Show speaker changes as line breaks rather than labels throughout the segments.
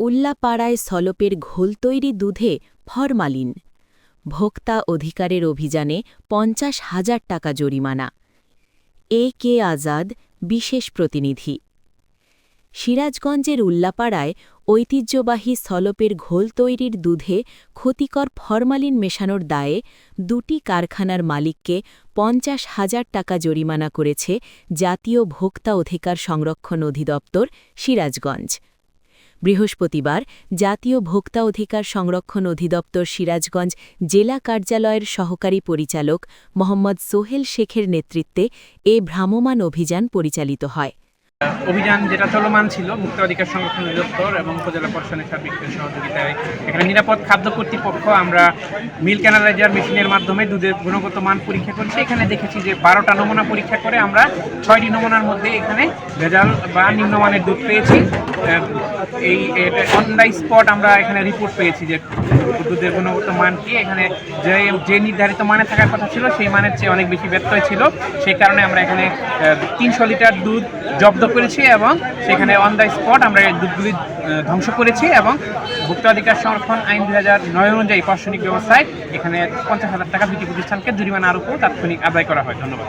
উল্লাপাড়ায় সলপের ঘোল তৈরি দুধে ফরমালিন। ভোক্তা অধিকারের অভিযানে ৫০,০০০ টাকা জরিমানা। এ কে আজাদ, বিশেষ প্রতিনিধি। সিরাজগঞ্জের উল্লাপাড়ায় ঐতিহ্যবাহী সলপের ঘোল তৈরির দুধে ক্ষতিকর ফরমালিন মেশানোর দায়ে দুটি কারখানার মালিককে ৫০,০০০ টাকা জরিমানা করেছে জাতীয় ভোক্তা অধিকার সংরক্ষণ অধিদপ্তর, সিরাজগঞ্জ। বৃহস্পতিবার জাতীয় ভোক্তা অধিকার সংরক্ষণ অধিদপ্তর সিরাজগঞ্জ জেলা কার্যালয়ের সহকারী পরিচালক মোহাম্মদ সোহেল শেখের নেতৃত্বে এ ভ্রাম্যমাণ অভিযান পরিচালিত হয়।
অভিযান যেটা চলমান ছিল ভোক্তা অধিকার সংরক্ষণ অধিদপ্তর এবং উপজেলা প্রশাসনের সার্বিক সহযোগিতায় এখানে নিরাপদ খাদ্য কর্তৃপক্ষ আমরা মিল্ক অ্যানালাইজার মেশিনের মাধ্যমে দুধের গুণগত মান পরীক্ষা করছি। এখানে দেখেছি যে 12টা নমুনা পরীক্ষা করে আমরা 6টি নমুনার মধ্যে এখানে ভেজাল বা নিম্নমানের দুধ পেয়েছি। এই অন দ্য স্পট আমরা এখানে রিপোর্ট পেয়েছি যে দুধের গুণগত মানটি এখানে যে নির্ধারিত মানে থাকার কথা ছিল সেই মানের চেয়ে অনেক বেশি ব্যত্যয় ছিল। সেই কারণে আমরা এখানে 300 লিটার দুধ জব্দ করেছি এবং সেখানে অন দ্য স্পট আমরা এই দুধগুলি ধ্বংস করেছি এবং ভোক্তা অধিকার সংরক্ষণ আইন 2009 অনুযায়ী প্রশাসনিক ব্যবস্থায় এখানে ৫০,০০০ টাকা দুটি প্রতিষ্ঠানকে জরিমানা আরোপও তাৎক্ষণিক আদায় করা হয়। ধন্যবাদ।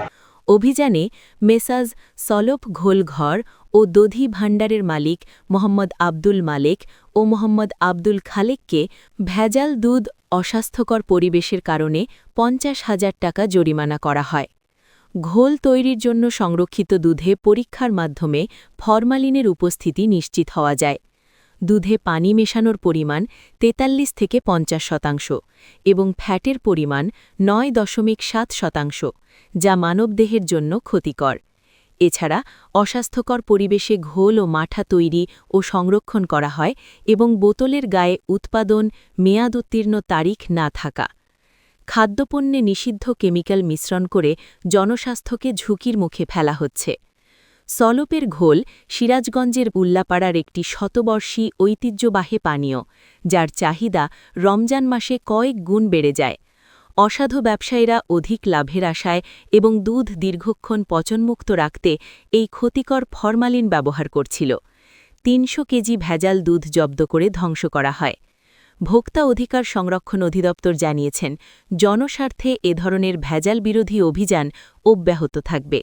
অভিযানে মেসাজ সলপ ঘোলঘর ও দধি ভাণ্ডারের মালিক মোহাম্মদ আব্দুল মালেক ও মোহাম্মদ আব্দুল খালেককে ভেজাল দুধ অস্বাস্থ্যকর পরিবেশের কারণে ৫০,০০০ টাকা জরিমানা করা হয়। ঘোল তৈরির জন্য সংরক্ষিত দুধে পরীক্ষার মাধ্যমে ফরমালিনের উপস্থিতি নিশ্চিত হওয়া যায়। দুধে পানি মেশানোর পরিমাণ ৪৩ থেকে ৫০% এবং ফ্যাটের পরিমাণ ৯.৭%, যা মানবদেহের জন্য ক্ষতিকর। এছাড়া অস্বাস্থ্যকর পরিবেশে ঘোল ও মাঠা তৈরি ও সংরক্ষণ করা হয় এবং বোতলের গায়ে উৎপাদন মেয়াদ উত্তীর্ণ তারিখ না থাকা। খাদ্যপণ্যে নিষিদ্ধ কেমিক্যাল মিশ্রণ করে জনস্বাস্থ্যকে ঝুঁকির মুখে ফেলা হচ্ছে। সলপের ঘোল সিরাজগঞ্জের উল্লাপাড়ার একটি শতবর্ষী ঐতিহ্যবাহী পানীয়, যার চাহিদা রমজান মাসে কয়েক গুণ বেড়ে যায়। অসাধু ব্যবসায়ীরা অধিক লাভের আশায় এবং দুধ দীর্ঘক্ষণ পচনমুক্ত রাখতে এই ক্ষতিকর ফরমালিন ব্যবহার করছিল। ৩০০ কেজি ভেজাল দুধ জব্দ করে ধ্বংস করা হয়। ভোক্তা অধিকার সংরক্ষণ অধিদপ্তর জানিয়েছেন, জনস্বার্থে এ ধরনের ভেজাল বিরোধী অভিযান অব্যাহত থাকবে।